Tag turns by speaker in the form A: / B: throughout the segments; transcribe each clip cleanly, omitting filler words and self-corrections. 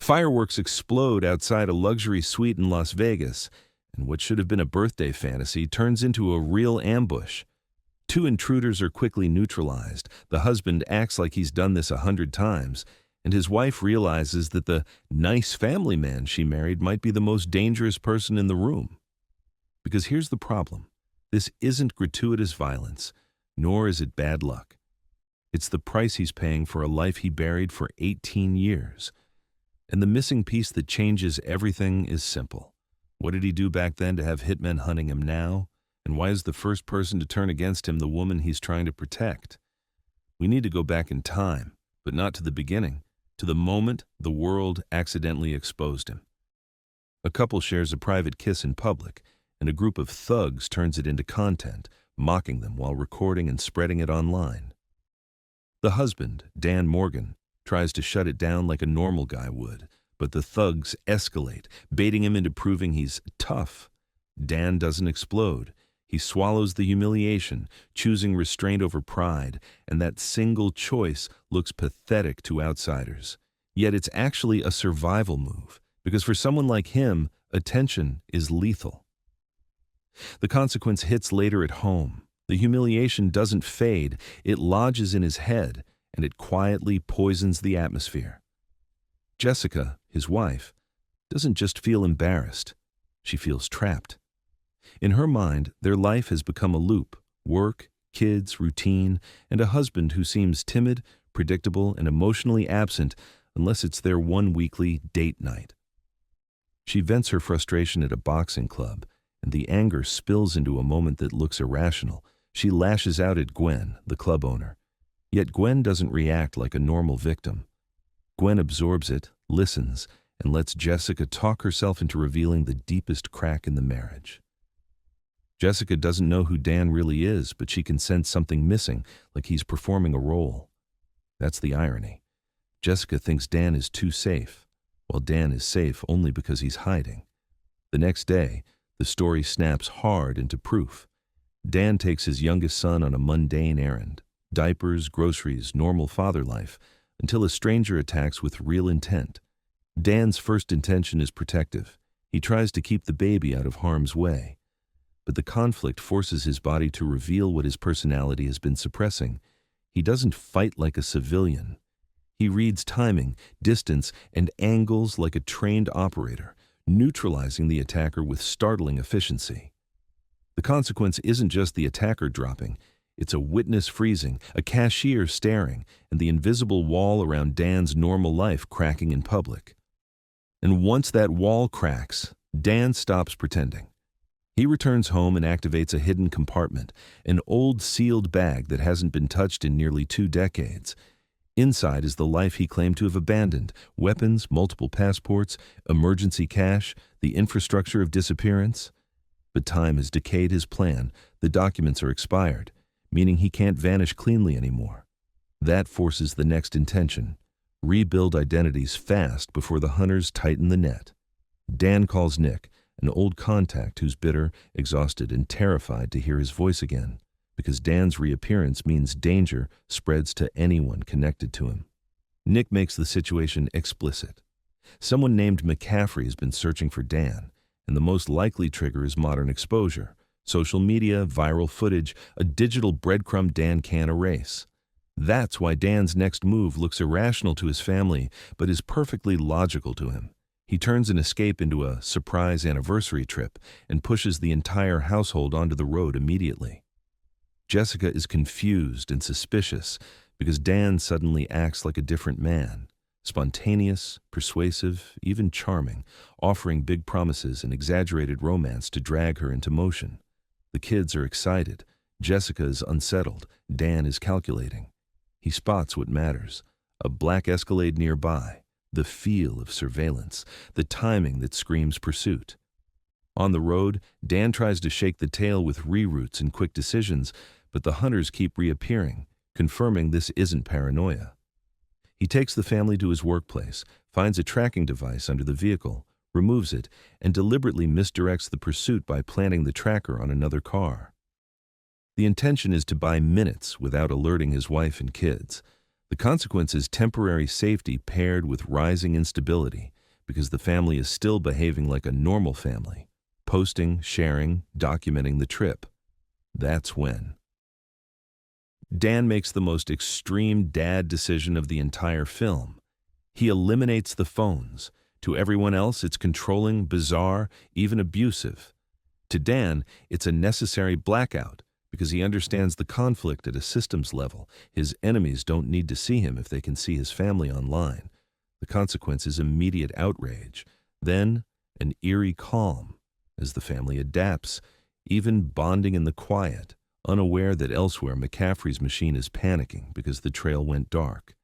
A: Fireworks explode outside a luxury suite in Las Vegas, and what should have been a birthday fantasy turns into a real ambush. Two intruders are quickly neutralized. The husband acts like he's done this 100 times, and his wife realizes that the nice family man she married might be the most dangerous person in the room. Because here's the problem. This isn't gratuitous violence, nor is it bad luck. It's the price he's paying for a life he buried for 18 years. And the missing piece that changes everything is simple. What did he do back then to have hitmen hunting him now? And why is the first person to turn against him the woman he's trying to protect? We need to go back in time, but not to the beginning, to the moment the world accidentally exposed him. A couple shares a private kiss in public, and a group of thugs turns it into content, mocking them while recording and spreading it online. The husband, Dan Morgan, tries to shut it down like a normal guy would, but the thugs escalate, baiting him into proving he's tough. Dan doesn't explode. He swallows the humiliation, choosing restraint over pride, and that single choice looks pathetic to outsiders. Yet it's actually a survival move, because for someone like him, attention is lethal. The consequence hits later at home. The humiliation doesn't fade, it lodges in his head, and it quietly poisons the atmosphere. Jessica, his wife, doesn't just feel embarrassed, she feels trapped. In her mind, their life has become a loop: work, kids, routine, and a husband who seems timid, predictable, and emotionally absent unless it's their one weekly date night. She vents her frustration at a boxing club, and the anger spills into a moment that looks irrational. She lashes out at Gwen, the club owner. Yet Gwen doesn't react like a normal victim. Gwen absorbs it, listens, and lets Jessica talk herself into revealing the deepest crack in the marriage. Jessica doesn't know who Dan really is, but she can sense something missing, like he's performing a role. That's the irony. Jessica thinks Dan is too safe, while Dan is safe only because he's hiding. The next day, the story snaps hard into proof. Dan takes his youngest son on a mundane errand: diapers, groceries, normal father life, until a stranger attacks with real intent. Dan's first intention is protective. He tries to keep the baby out of harm's way. But the conflict forces his body to reveal what his personality has been suppressing. He doesn't fight like a civilian. He reads timing, distance, and angles like a trained operator, neutralizing the attacker with startling efficiency. The consequence isn't just the attacker dropping. It's a witness freezing, a cashier staring, and the invisible wall around Dan's normal life cracking in public. And once that wall cracks, Dan stops pretending. He returns home and activates a hidden compartment, an old sealed bag that hasn't been touched in nearly 2 decades. Inside is the life he claimed to have abandoned: weapons, multiple passports, emergency cash, the infrastructure of disappearance. But time has decayed his plan. The documents are expired, meaning he can't vanish cleanly anymore. That forces the next intention: rebuild identities fast before the hunters tighten the net. Dan calls Nick, an old contact who's bitter, exhausted, and terrified to hear his voice again, because Dan's reappearance means danger spreads to anyone connected to him. Nick makes the situation explicit. Someone named McCaffrey has been searching for Dan, and the most likely trigger is modern exposure: social media, viral footage, a digital breadcrumb Dan can't erase. That's why Dan's next move looks irrational to his family, but is perfectly logical to him. He turns an escape into a surprise anniversary trip and pushes the entire household onto the road immediately. Jessica is confused and suspicious because Dan suddenly acts like a different man: spontaneous, persuasive, even charming, offering big promises and exaggerated romance to drag her into motion. The kids are excited. Jessica is unsettled. Dan is calculating. He spots what matters: a black Escalade nearby, the feel of surveillance, the timing that screams pursuit. On the road, Dan tries to shake the tail with reroutes and quick decisions, but the hunters keep reappearing, confirming this isn't paranoia. He takes the family to his workplace, finds a tracking device under the vehicle, removes it, and deliberately misdirects the pursuit by planting the tracker on another car. The intention is to buy minutes without alerting his wife and kids. The consequence is temporary safety paired with rising instability because the family is still behaving like a normal family, posting, sharing, documenting the trip. That's when Dan makes the most extreme dad decision of the entire film. He eliminates the phones. To everyone else, it's controlling, bizarre, even abusive. To Dan, it's a necessary blackout because he understands the conflict at a systems level. His enemies don't need to see him if they can see his family online. The consequence is immediate outrage, then an eerie calm as the family adapts, even bonding in the quiet, unaware that elsewhere McCaffrey's machine is panicking because the trail went dark.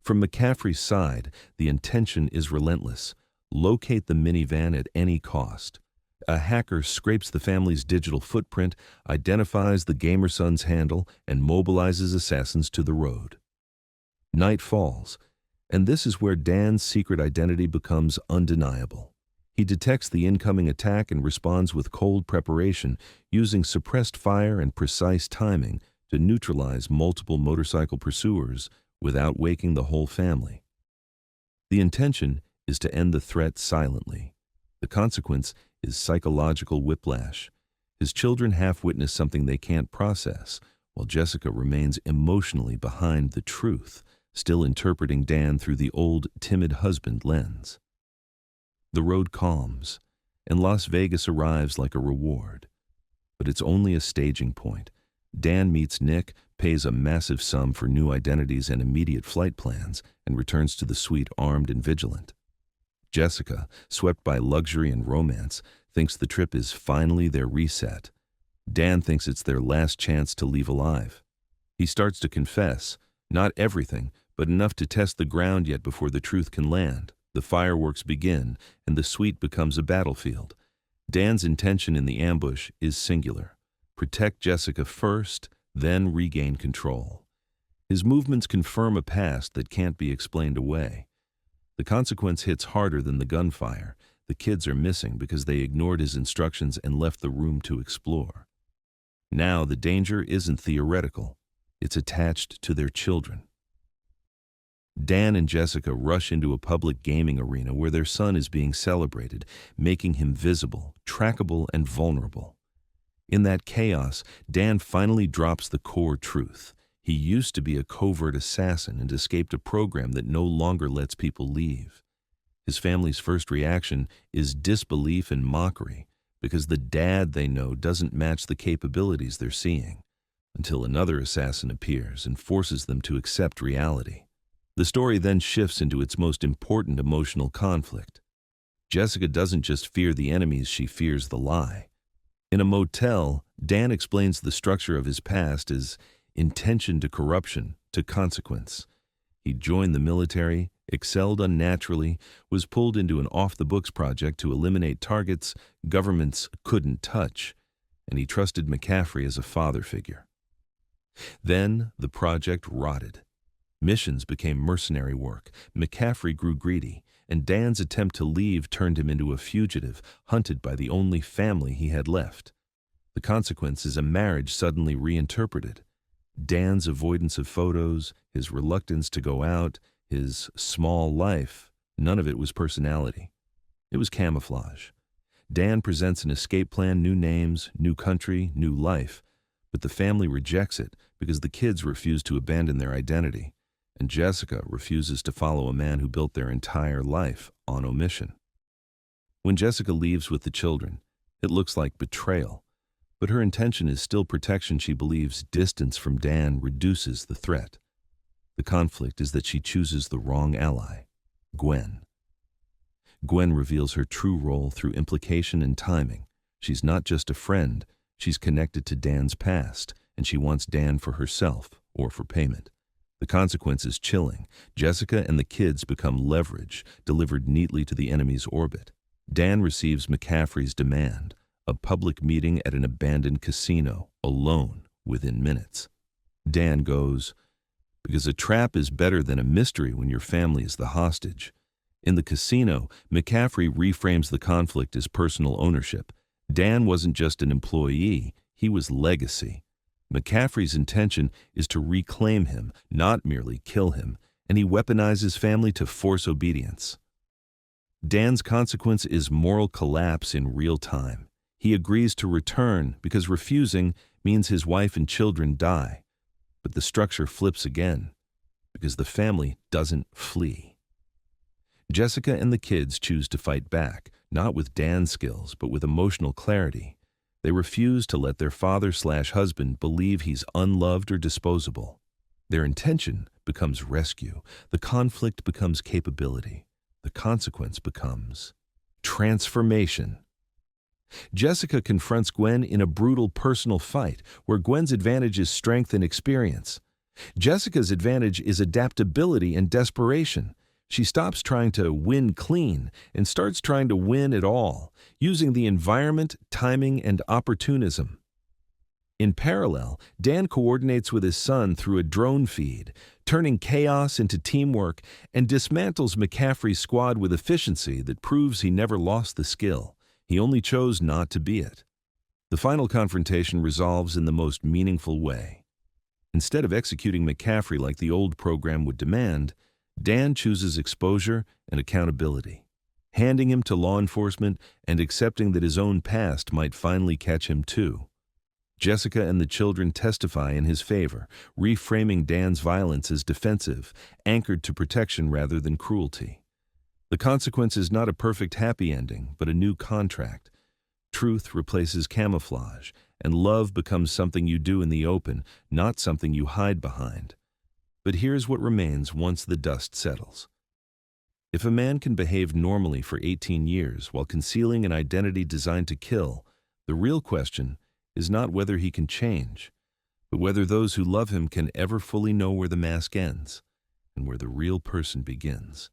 A: From McCaffrey's side, the intention is relentless. Locate the minivan at any cost. A hacker scrapes the family's digital footprint, identifies the gamer son's handle, and mobilizes assassins to the road. Night falls, and this is where Dan's secret identity becomes undeniable. He detects the incoming attack and responds with cold preparation, using suppressed fire and precise timing to neutralize multiple motorcycle pursuers without waking the whole family. The intention is to end the threat silently. The consequence is psychological whiplash. His children half-witness something they can't process, while Jessica remains emotionally behind the truth, still interpreting Dan through the old, timid husband lens. The road calms, and Las Vegas arrives like a reward. But it's only a staging point. Dan meets Nick, pays a massive sum for new identities and immediate flight plans, and returns to the suite armed and vigilant. Jessica, swept by luxury and romance, thinks the trip is finally their reset. Dan thinks it's their last chance to leave alive. He starts to confess, not everything, but enough to test the ground yet before the truth can land. The fireworks begin, and the suite becomes a battlefield. Dan's intention in the ambush is singular: protect Jessica first, then regain control. His movements confirm a past that can't be explained away. The consequence hits harder than the gunfire. The kids are missing because they ignored his instructions and left the room to explore. Now the danger isn't theoretical. It's attached to their children. Dan and Jessica rush into a public gaming arena where their son is being celebrated, making him visible, trackable, and vulnerable. In that chaos, Dan finally drops the core truth. He used to be a covert assassin and escaped a program that no longer lets people leave. His family's first reaction is disbelief and mockery because the dad they know doesn't match the capabilities they're seeing, until another assassin appears and forces them to accept reality. The story then shifts into its most important emotional conflict. Jessica doesn't just fear the enemies, she fears the lie. In a motel, Dan explains the structure of his past as intention to corruption to consequence. He joined the military, excelled unnaturally, was pulled into an off-the-books project to eliminate targets governments couldn't touch, and he trusted McCaffrey as a father figure. Then the project rotted. Missions became mercenary work, McCaffrey grew greedy, and Dan's attempt to leave turned him into a fugitive, hunted by the only family he had left. The consequence is a marriage suddenly reinterpreted. Dan's avoidance of photos, his reluctance to go out, his small life, none of it was personality. It was camouflage. Dan presents an escape plan, new names, new country, new life, but the family rejects it because the kids refuse to abandon their identity. And Jessica refuses to follow a man who built their entire life on omission. When Jessica leaves with the children, it looks like betrayal, but her intention is still protection. She believes distance from Dan reduces the threat. The conflict is that she chooses the wrong ally, Gwen. Gwen reveals her true role through implication and timing. She's not just a friend, she's connected to Dan's past, and she wants Dan for herself or for payment. The consequence is chilling. Jessica and the kids become leverage, delivered neatly to the enemy's orbit. Dan receives McCaffrey's demand, a public meeting at an abandoned casino, alone, within minutes. Dan goes, because a trap is better than a mystery when your family is the hostage. In the casino, McCaffrey reframes the conflict as personal ownership. Dan wasn't just an employee, he was legacy. McCaffrey's intention is to reclaim him, not merely kill him, and he weaponizes family to force obedience. Dan's consequence is moral collapse in real time. He agrees to return because refusing means his wife and children die. But the structure flips again because the family doesn't flee. Jessica and the kids choose to fight back, not with Dan's skills, but with emotional clarity. They refuse to let their father/husband believe he's unloved or disposable. Their intention becomes rescue. The conflict becomes capability. The consequence becomes transformation. Jessica confronts Gwen in a brutal personal fight, where Gwen's advantage is strength and experience. Jessica's advantage is adaptability and desperation. She stops trying to win clean and starts trying to win it all, using the environment, timing, and opportunism. In parallel, Dan coordinates with his son through a drone feed, turning chaos into teamwork, and dismantles McCaffrey's squad with efficiency that proves he never lost the skill. He only chose not to be it. The final confrontation resolves in the most meaningful way. Instead of executing McCaffrey like the old program would demand, Dan chooses exposure and accountability, handing him to law enforcement and accepting that his own past might finally catch him too. Jessica and the children testify in his favor, reframing Dan's violence as defensive, anchored to protection rather than cruelty. The consequence is not a perfect happy ending, but a new contract. Truth replaces camouflage, and love becomes something you do in the open, not something you hide behind. But here's what remains once the dust settles. If a man can behave normally for 18 years while concealing an identity designed to kill, the real question is not whether he can change, but whether those who love him can ever fully know where the mask ends and where the real person begins.